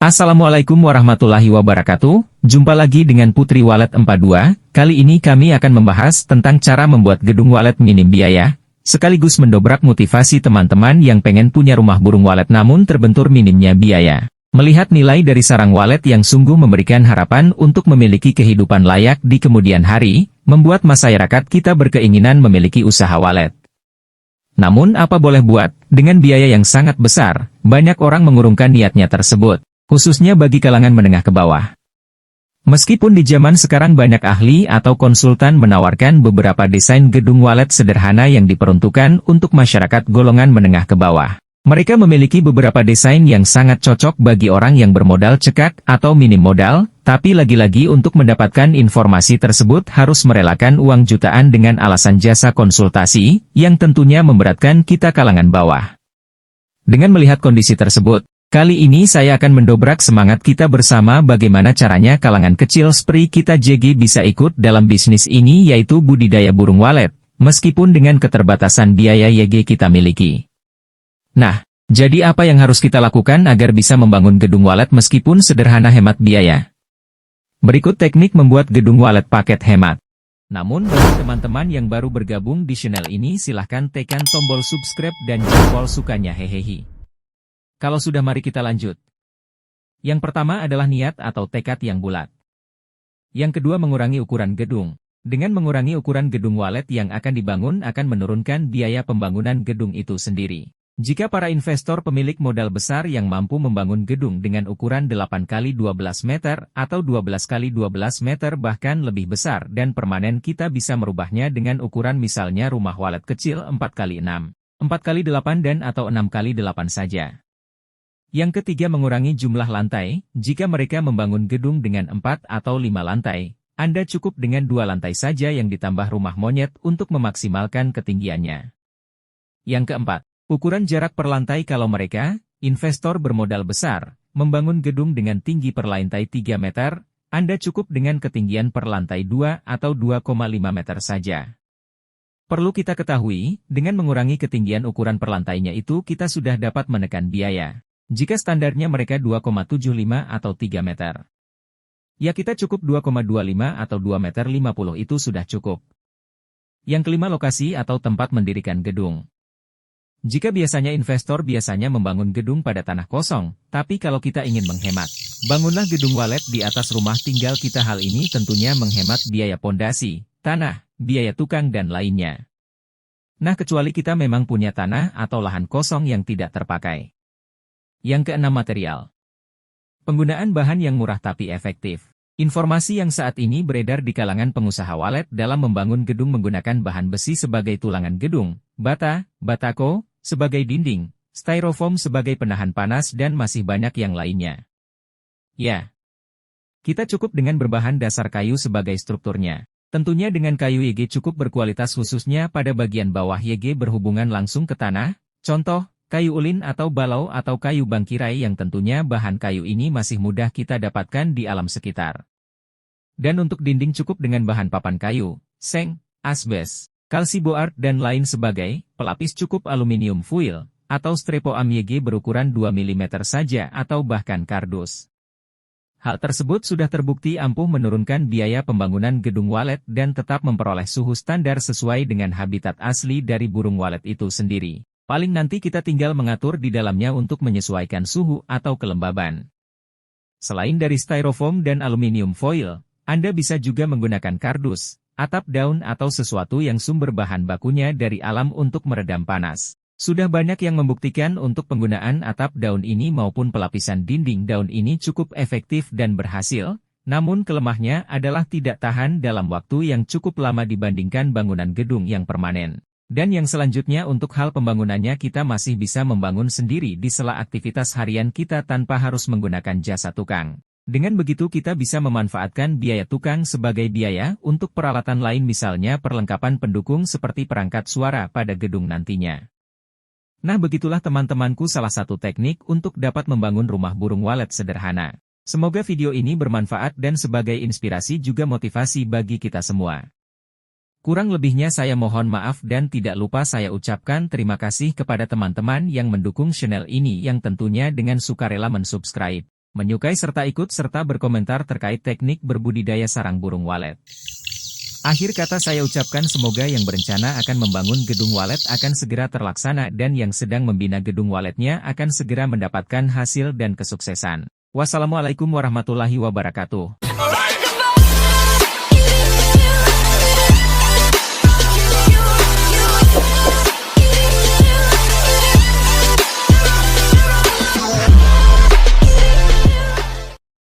Assalamualaikum warahmatullahi wabarakatuh, jumpa lagi dengan Putri Wallet 42, kali ini kami akan membahas tentang cara membuat gedung wallet minim biaya, sekaligus mendobrak motivasi teman-teman yang pengen punya rumah burung wallet namun terbentur minimnya biaya. Melihat nilai dari sarang wallet yang sungguh memberikan harapan untuk memiliki kehidupan layak di kemudian hari, membuat masyarakat kita berkeinginan memiliki usaha wallet. Namun apa boleh buat, dengan biaya yang sangat besar, banyak orang mengurungkan niatnya tersebut. Khususnya bagi kalangan menengah ke bawah. Meskipun di zaman sekarang banyak ahli atau konsultan menawarkan beberapa desain gedung wallet sederhana yang diperuntukkan untuk masyarakat golongan menengah ke bawah. Mereka memiliki beberapa desain yang sangat cocok bagi orang yang bermodal cekak atau minim modal, tapi lagi-lagi untuk mendapatkan informasi tersebut harus merelakan uang jutaan dengan alasan jasa konsultasi, yang tentunya memberatkan kita kalangan bawah. Dengan melihat kondisi tersebut, kali ini saya akan mendobrak semangat kita bersama bagaimana caranya kalangan kecil seperti kita JG bisa ikut dalam bisnis ini yaitu budidaya burung walet, meskipun dengan keterbatasan biaya YG kita miliki. Nah, jadi apa yang harus kita lakukan agar bisa membangun gedung walet meskipun sederhana hemat biaya? Berikut teknik membuat gedung walet paket hemat. Namun bagi teman-teman yang baru bergabung di channel ini silahkan tekan tombol subscribe dan jempol sukanya hehehe. Kalau sudah mari kita lanjut. Yang pertama adalah niat atau tekad yang bulat. Yang kedua mengurangi ukuran gedung. Dengan mengurangi ukuran gedung walet yang akan dibangun akan menurunkan biaya pembangunan gedung itu sendiri. Jika para investor pemilik modal besar yang mampu membangun gedung dengan ukuran 8x12 meter atau 12x12 meter bahkan lebih besar dan permanen kita bisa merubahnya dengan ukuran misalnya rumah walet kecil 4x6, 4x8 dan atau 6x8 saja. Yang ketiga mengurangi jumlah lantai, jika mereka membangun gedung dengan 4 atau 5 lantai, Anda cukup dengan 2 lantai saja yang ditambah rumah monyet untuk memaksimalkan ketinggiannya. Yang keempat, ukuran jarak per lantai kalau mereka, investor bermodal besar, membangun gedung dengan tinggi per lantai 3 meter, Anda cukup dengan ketinggian per lantai 2 atau 2,5 meter saja. Perlu kita ketahui, dengan mengurangi ketinggian ukuran per lantainya itu kita sudah dapat menekan biaya. Jika standarnya mereka 2,75 atau 3 meter. Ya kita cukup 2,25 atau 2 meter 50 itu sudah cukup. Yang kelima lokasi atau tempat mendirikan gedung. Jika biasanya investor biasanya membangun gedung pada tanah kosong, tapi kalau kita ingin menghemat, bangunlah gedung walet di atas rumah tinggal kita. Hal ini tentunya menghemat biaya pondasi, tanah, biaya tukang dan lainnya. Nah kecuali kita memang punya tanah atau lahan kosong yang tidak terpakai. Yang keenam material. Penggunaan bahan yang murah tapi efektif. Informasi yang saat ini beredar di kalangan pengusaha walet dalam membangun gedung menggunakan bahan besi sebagai tulangan gedung, bata, batako, sebagai dinding, styrofoam sebagai penahan panas dan masih banyak yang lainnya. Ya, kita cukup dengan berbahan dasar kayu sebagai strukturnya. Tentunya dengan kayu YG cukup berkualitas khususnya pada bagian bawah YG berhubungan langsung ke tanah, contoh, kayu ulin atau balau atau kayu bangkirai yang tentunya bahan kayu ini masih mudah kita dapatkan di alam sekitar. Dan untuk dinding cukup dengan bahan papan kayu, seng, asbes, kalsiboard dan lain sebagai, pelapis cukup aluminium foil, atau strepoam YG berukuran 2 mm saja atau bahkan kardus. Hal tersebut sudah terbukti ampuh menurunkan biaya pembangunan gedung walet dan tetap memperoleh suhu standar sesuai dengan habitat asli dari burung walet itu sendiri. Paling nanti kita tinggal mengatur di dalamnya untuk menyesuaikan suhu atau kelembaban. Selain dari styrofoam dan aluminium foil, Anda bisa juga menggunakan kardus, atap daun atau sesuatu yang sumber bahan bakunya dari alam untuk meredam panas. Sudah banyak yang membuktikan untuk penggunaan atap daun ini maupun pelapisan dinding daun ini cukup efektif dan berhasil, namun kelemahnya adalah tidak tahan dalam waktu yang cukup lama dibandingkan bangunan gedung yang permanen. Dan yang selanjutnya untuk hal pembangunannya kita masih bisa membangun sendiri di sela aktivitas harian kita tanpa harus menggunakan jasa tukang. Dengan begitu kita bisa memanfaatkan biaya tukang sebagai biaya untuk peralatan lain misalnya perlengkapan pendukung seperti perangkat suara pada gedung nantinya. Nah begitulah teman-temanku salah satu teknik untuk dapat membangun rumah burung walet sederhana. Semoga video ini bermanfaat dan sebagai inspirasi juga motivasi bagi kita semua. Kurang lebihnya saya mohon maaf dan tidak lupa saya ucapkan terima kasih kepada teman-teman yang mendukung channel ini yang tentunya dengan sukarela mensubscribe. menyukai serta ikut serta berkomentar terkait teknik berbudidaya sarang burung walet. Akhir kata saya ucapkan semoga yang berencana akan membangun gedung walet akan segera terlaksana dan yang sedang membina gedung waletnya akan segera mendapatkan hasil dan kesuksesan. Wassalamualaikum warahmatullahi wabarakatuh.